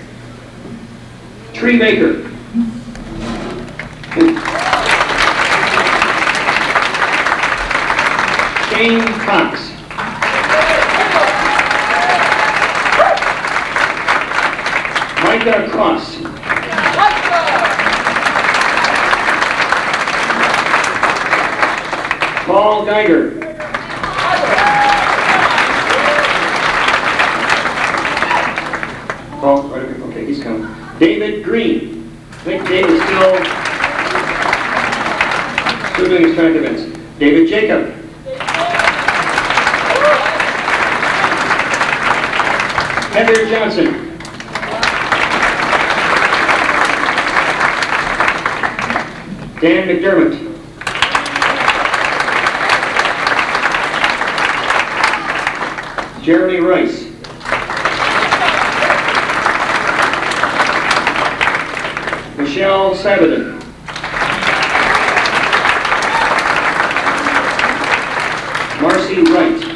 Tree Maker. Shane Cox. Micah Cross. Paul Geiger. Paul, right over here. Okay, he's coming. David Green. I think David's still doing his track events. David Jacob. Heather Johnson. Dan McDermott. Jeremy Rice. Michelle Sabadin. Marcy Wright.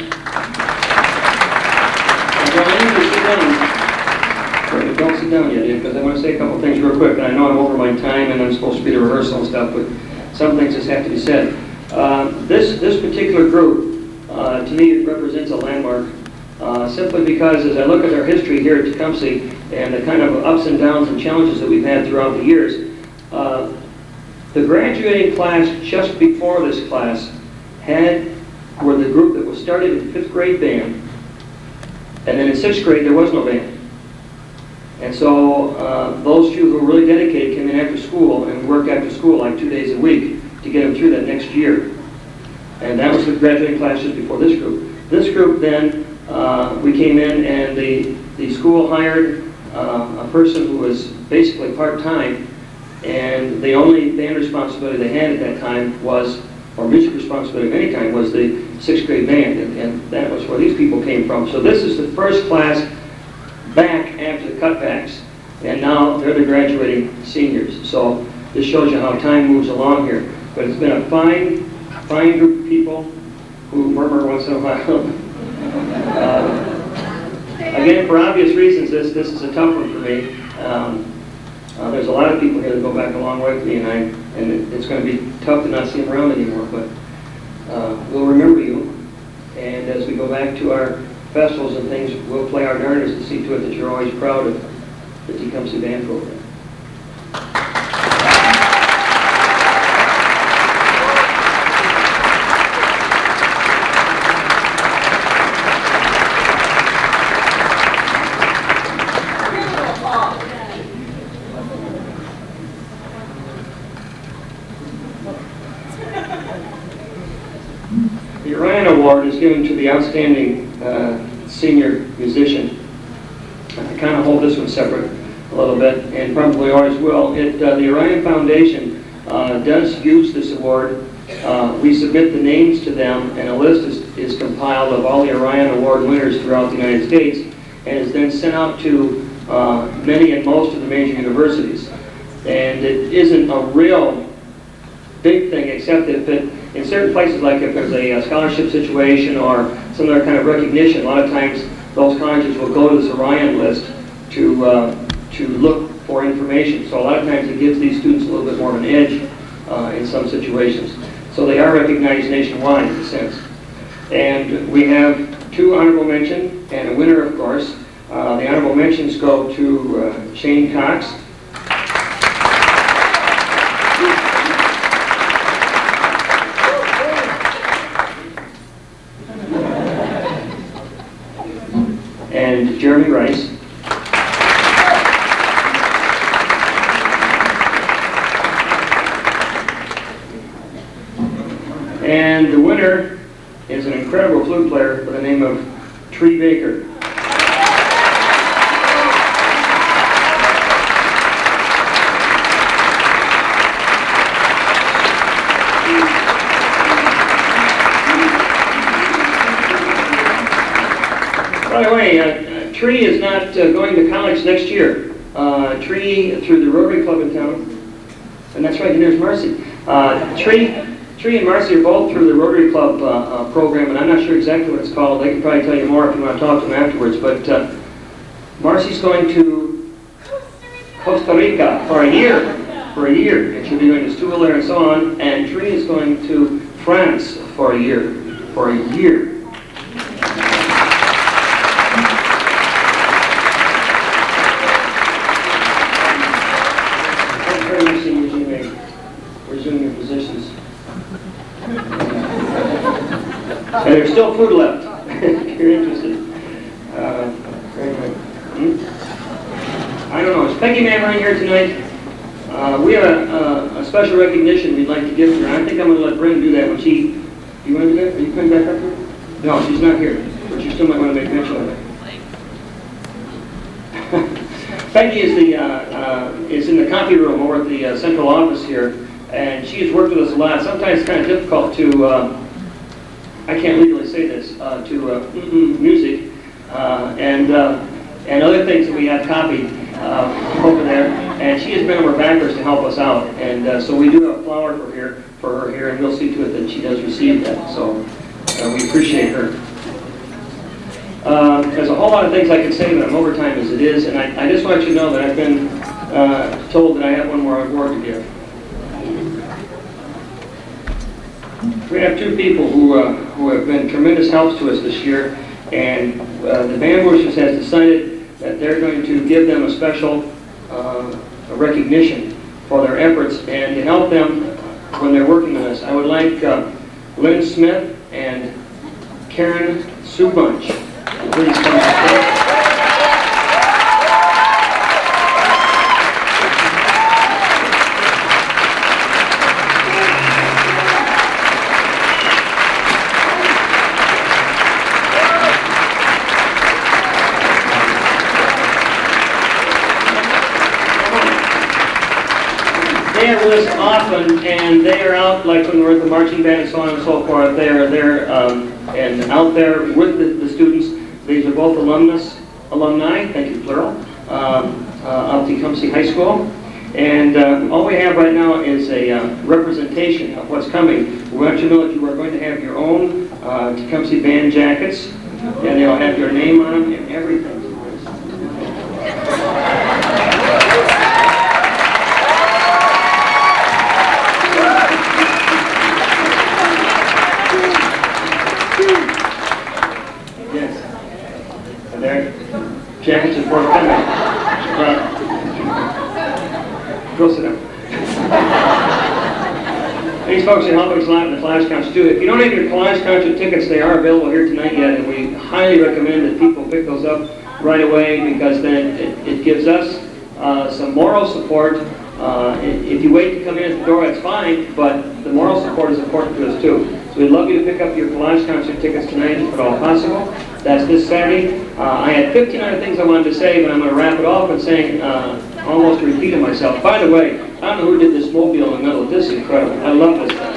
Don't sit down yet, because I want to say a couple things real quick, and I know I'm over my time and I'm supposed to be the rehearsal and stuff, but some things just have to be said. This particular group, to me, represents a landmark, simply because as I look at our history here at Tecumseh and the kind of ups and downs and challenges that we've had throughout the years, the graduating class just before this class were the group that was started in 5th grade band, and then in 6th grade there was no band. And so those few who were really dedicated came in after school and worked after school like 2 days a week to get them through that next year. And that was the graduating class just before this group. This group then, we came in and the school hired a person who was basically part-time, and the only band responsibility they had at that time was, or music responsibility of any kind, was the 6th grade band, and that was where these people came from. So this is the first class back after the cutbacks, and now they're the graduating seniors. So this shows you how time moves along here. But it's been a fine group of people who murmur once in a while. Again, for obvious reasons, this is a tough one for me. There's a lot of people here that go back a long way with me, and it's going to be tough to not see them around anymore. But we'll remember you, and as we go back to our festivals and things, we'll play our darndest to see to it that you're always proud of the Tecumseh Band program. was given to the outstanding senior musician. I kind of hold this one separate a little bit, and probably always will. The Orion Foundation does use this award. We submit the names to them, and a list is compiled of all the Orion Award winners throughout the United States, and is then sent out to many and most of the major universities. And it isn't a real big thing, except if in certain places, like if there's a scholarship situation or some other kind of recognition, a lot of times those colleges will go to this Orion list to look for information. So a lot of times it gives these students a little bit more of an edge in some situations. So they are recognized nationwide in a sense. And we have 2 honorable mention and a winner, of course. The honorable mentions go to Shane Cox. And Jeremy Rice. And the winner is an incredible flute player by the name of Tree Baker. By the way, Tree is not going to college next year. Tree, through the Rotary Club in town, and that's right, and there's Marcy. Tree and Marcy are both through the Rotary Club program, and I'm not sure exactly what it's called. They can probably tell you more if you want to talk to them afterwards. But Marcy's going to Costa Rica for a year, and she'll be going to school there and so on. And Tree is going to France for a year. Resume your positions. And there's still food left, if you're interested. Very good. I don't know, is Peggy Manheim here tonight? We have a special recognition we'd like to give to her. I think I'm going to let Brenda do that when she... You want to do that? Are you coming back up here? No, she's not here, but you still might want to make mention of it. Peggy is in the copy room over at the central office here, and she has worked with us a lot. Sometimes it's kind of difficult to, I can't legally say this, to music and other things that we have copied over there. And she has been over backwards to help us out. And so we do have a flower for her here, and we'll see to it that she does receive that. So we appreciate her. There's a whole lot of things I could say, but I'm over time as it is, and I just want you to know that I've been told that I have one more award to give. We have 2 people who have been tremendous helps to us this year, and the Band Boosters has decided that they're going to give them a special recognition for their efforts and to help them when they're working on this. I would like Lynn Smith and Karen Subunch. Please come to the stage. They are with us often, and they are out, like when we're at the marching band and so on and so forth. They are there and out there with the students. These are both alumni, thank you, plural, of Tecumseh High School. And all we have right now is a representation of what's coming. We want you to know that you are going to have your own Tecumseh band jackets, and they'll have your name on them and everything. Jackets are forthcoming. Go sit down. These folks are helping us a lot in the collage concert too. If you don't have your collage concert tickets, they are available here tonight yet, and we highly recommend that people pick those up right away, because then it gives us some moral support If you wait to come in at the door, that's fine, but the moral support is important to us too. So we'd love you to pick up your collage concert tickets tonight if at all possible. That's this Saturday. I had 15 other things I wanted to say, but I'm going to wrap it off with saying, almost repeating myself. By the way, I don't know who did this mobile in the middle. This is incredible. I love this stuff.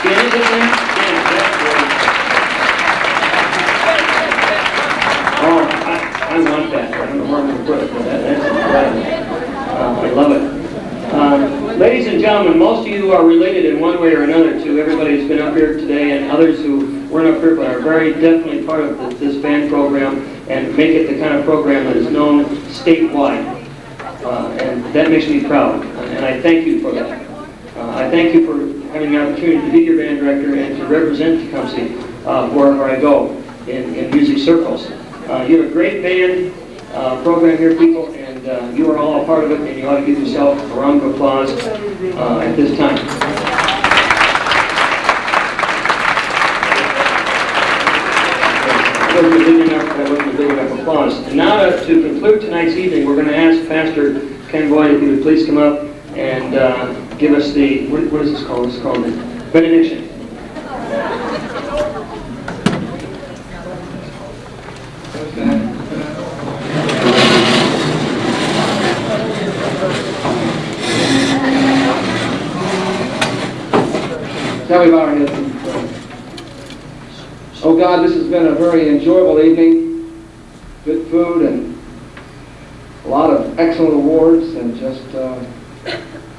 See anything there? Yeah, that's great. Oh, I want that. I don't know where I'm going to put it, but that's incredible. I love it. Ladies and gentlemen, most of you are related in one way or another to everybody who's been up here today, and others who weren't up here but are very definitely part of this band program and make it the kind of program that is known statewide. And that makes me proud, and I thank you for that. I thank you for having the opportunity to be your band director and to represent Tecumseh wherever I go in music circles. You have a great band program here, people, and you are all a part of it, and you ought to give yourself a round of applause at this time. That wasn't a big enough applause. And now to conclude tonight's evening, we're going to ask Pastor Ken Boyd if he would please come up and give us the, what is this called? It's called the benediction. Shall we bow our heads and pray? Oh God, this has been a very enjoyable evening. Good food and a lot of excellent awards, and just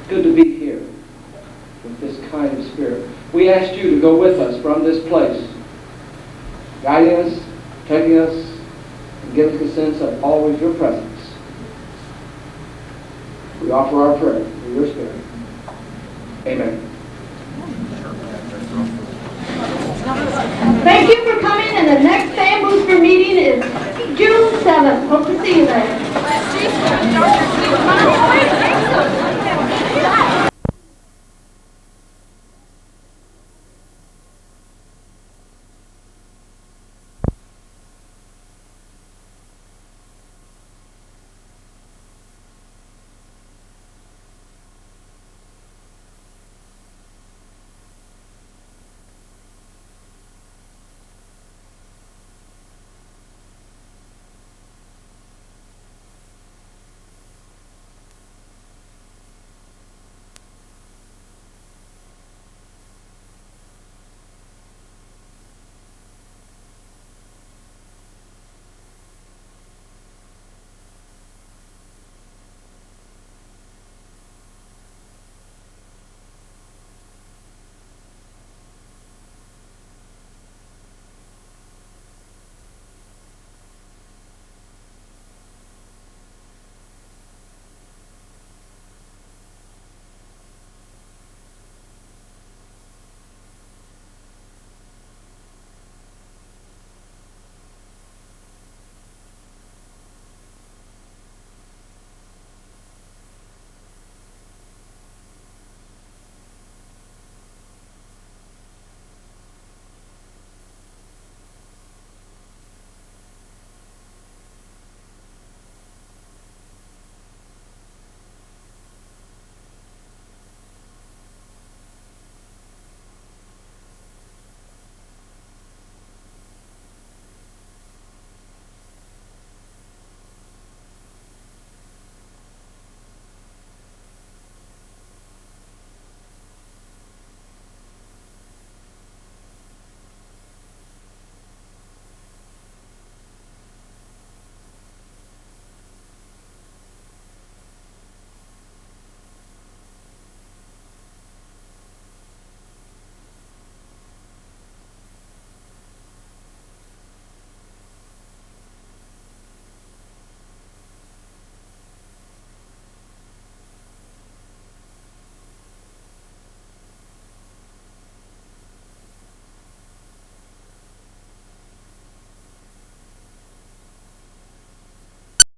good to be here with this kind of spirit. We asked you to go with us from this place, guiding us, taking us, and giving us a sense of always your presence. We offer our prayer through your spirit. Amen. Thank you for coming, and the next Band Booster meeting is June 7th. Hope to see you there.